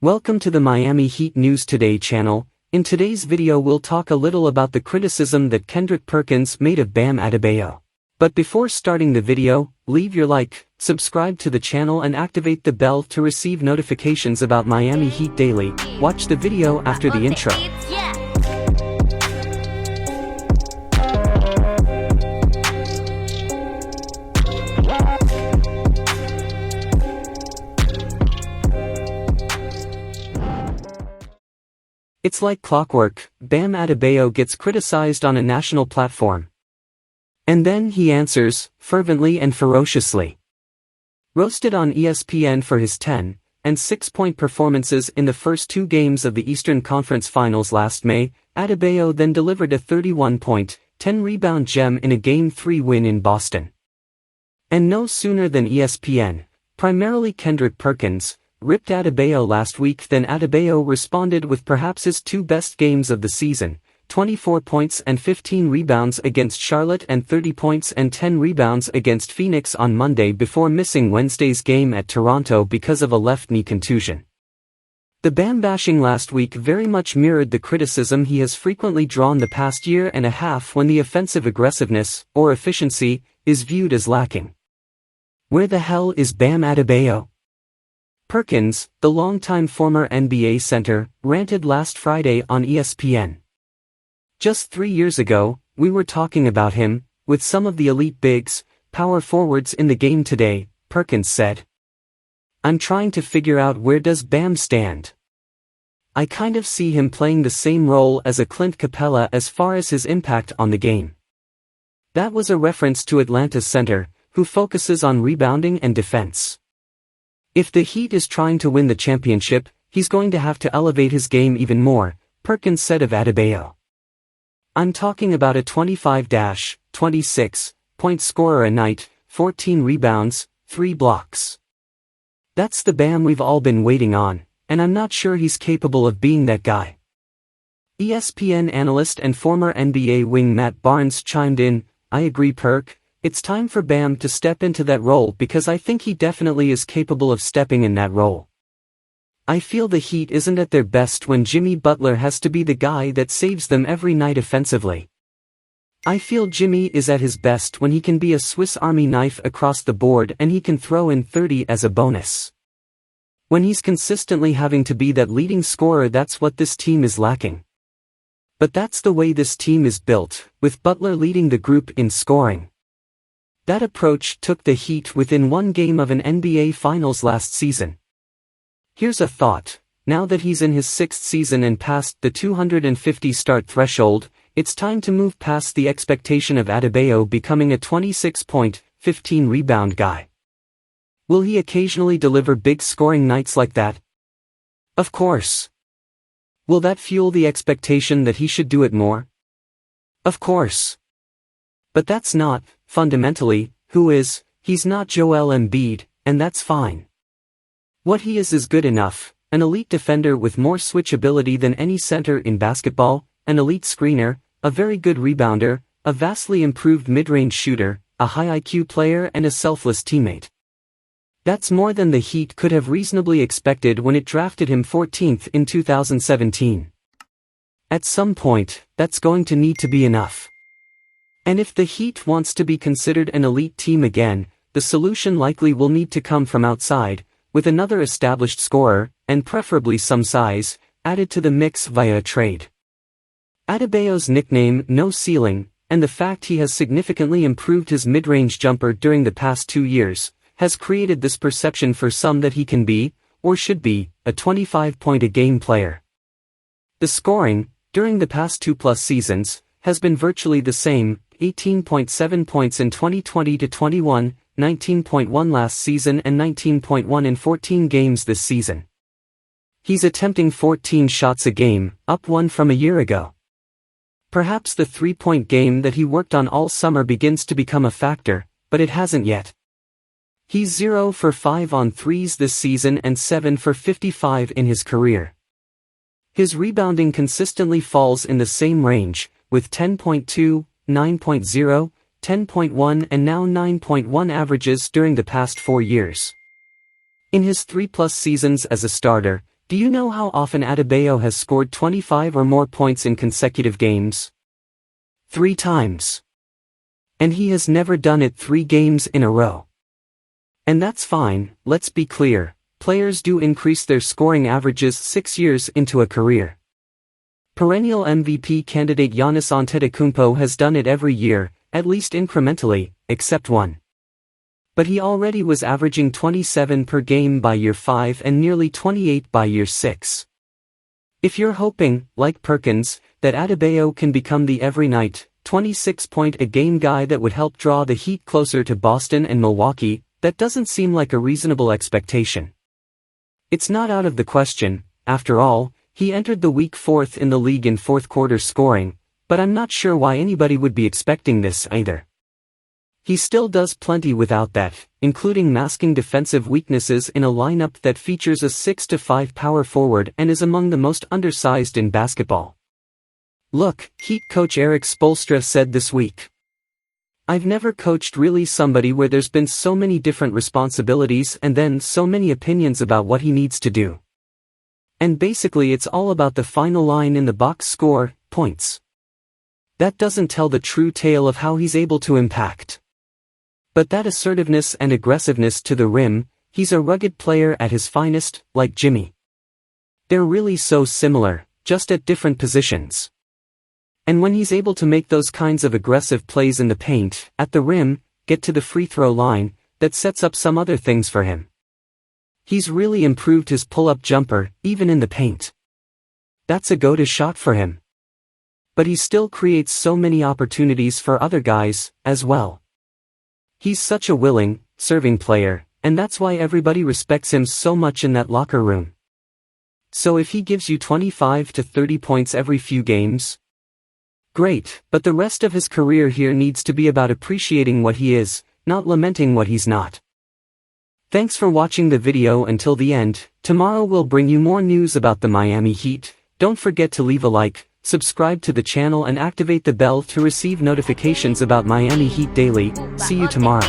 Welcome to the Miami Heat News Today channel. In today's video we'll talk a little about the criticism that Kendrick Perkins made of Bam Adebayo. But before starting the video, leave your like, subscribe to the channel and activate the bell to receive notifications about Miami Heat Daily. Watch the video after the intro. It's like clockwork. Bam Adebayo gets criticized on a national platform. And then he answers, fervently and ferociously. Roasted on ESPN for his 10 and 6-point performances in the first two games of the Eastern Conference Finals last May, Adebayo then delivered a 31-point, 10-rebound gem in a Game 3 win in Boston. And no sooner than ESPN, primarily Kendrick Perkins, ripped Adebayo last week than Adebayo responded with perhaps his two best games of the season, 24 points and 15 rebounds against Charlotte and 30 points and 10 rebounds against Phoenix on Monday before missing Wednesday's game at Toronto because of a left knee contusion. The Bam bashing last week very much mirrored the criticism he has frequently drawn the past year and a half when the offensive aggressiveness, or efficiency, is viewed as lacking. Where the hell is Bam Adebayo? Perkins, the longtime former NBA center, ranted last Friday on ESPN. Just 3 years ago, we were talking about him, with some of the elite bigs, power forwards in the game today, Perkins said. I'm trying to figure out where does Bam stand. I kind of see him playing the same role as a Clint Capela as far as his impact on the game. That was a reference to Atlanta's center, who focuses on rebounding and defense. If the Heat is trying to win the championship, he's going to have to elevate his game even more, Perkins said of Adebayo. I'm talking about a 25-26-point scorer a night, 14 rebounds, 3 blocks. That's the Bam we've all been waiting on, and I'm not sure he's capable of being that guy. ESPN analyst and former NBA wing Matt Barnes chimed in, I agree Perk. It's time for Bam to step into that role because I think he definitely is capable of stepping in that role. I feel the Heat isn't at their best when Jimmy Butler has to be the guy that saves them every night offensively. I feel Jimmy is at his best when he can be a Swiss Army knife across the board and he can throw in 30 as a bonus. When he's consistently having to be that leading scorer, that's what this team is lacking. But that's the way this team is built, with Butler leading the group in scoring. That approach took the Heat within one game of an NBA Finals last season. Here's a thought, now that he's in his 6th season and past the 250 start threshold, it's time to move past the expectation of Adebayo becoming a 26-point, 15-rebound guy. Will he occasionally deliver big scoring nights like that? Of course. Will that fuel the expectation that he should do it more? Of course. But that's not, fundamentally, who is. He's not Joel Embiid, and that's fine. What he is good enough, an elite defender with more switch ability than any center in basketball, an elite screener, a very good rebounder, a vastly improved mid-range shooter, a high IQ player and a selfless teammate. That's more than the Heat could have reasonably expected when it drafted him 14th in 2017. At some point, that's going to need to be enough. And if the Heat wants to be considered an elite team again, the solution likely will need to come from outside, with another established scorer, and preferably some size, added to the mix via a trade. Adebayo's nickname, No Ceiling, and the fact he has significantly improved his mid-range jumper during the past 2 years, has created this perception for some that he can be, or should be, a 25-point-a-game player. The scoring, during the past 2+ seasons, has been virtually the same, 18.7 points in 2020-21, 19.1 last season and 19.1 in 14 games this season. He's attempting 14 shots a game, up 1 from a year ago. Perhaps the 3-point game that he worked on all summer begins to become a factor, but it hasn't yet. He's 0 for 5 on threes this season and 7 for 55 in his career. His rebounding consistently falls in the same range, with 10.2, 9.0, 10.1 and now 9.1 averages during the past 4 years. In his 3+ seasons as a starter, Do you know how often Adebayo has scored 25 or more points in consecutive games? 3 times. And he has never done it 3 games in a row. And that's fine, let's be clear, players do increase their scoring averages 6 years into a career. Perennial MVP candidate Giannis Antetokounmpo has done it every year, at least incrementally, except one. But he already was averaging 27 per game by year 5 and nearly 28 by year 6. If you're hoping, like Perkins, that Adebayo can become the every-night, 26-point-a-game guy that would help draw the Heat closer to Boston and Milwaukee, that doesn't seem like a reasonable expectation. It's not out of the question, after all, he entered the week 4th in the league in fourth-quarter scoring, but I'm not sure why anybody would be expecting this either. He still does plenty without that, including masking defensive weaknesses in a lineup that features a 6'5" power forward and is among the most undersized in basketball. Look, Heat coach Erik Spoelstra said this week, "I've never coached really somebody where there's been so many different responsibilities and then so many opinions about what he needs to do. And basically it's all about the final line in the box score, points. That doesn't tell the true tale of how he's able to impact. But that assertiveness and aggressiveness to the rim, he's a rugged player at his finest, like Jimmy. They're really so similar, just at different positions. And when he's able to make those kinds of aggressive plays in the paint, at the rim, get to the free throw line, that sets up some other things for him. He's really improved his pull-up jumper, even in the paint. That's a go-to shot for him. But he still creates so many opportunities for other guys, as well. He's such a willing, serving player, and that's why everybody respects him so much in that locker room. So if he gives you 25 to 30 points every few games, great, but the rest of his career here needs to be about appreciating what he is, not lamenting what he's not." Thanks for watching the video until the end. Tomorrow we'll bring you more news about the Miami Heat. Don't forget to leave a like, subscribe to the channel and activate the bell to receive notifications about Miami Heat daily. See you tomorrow.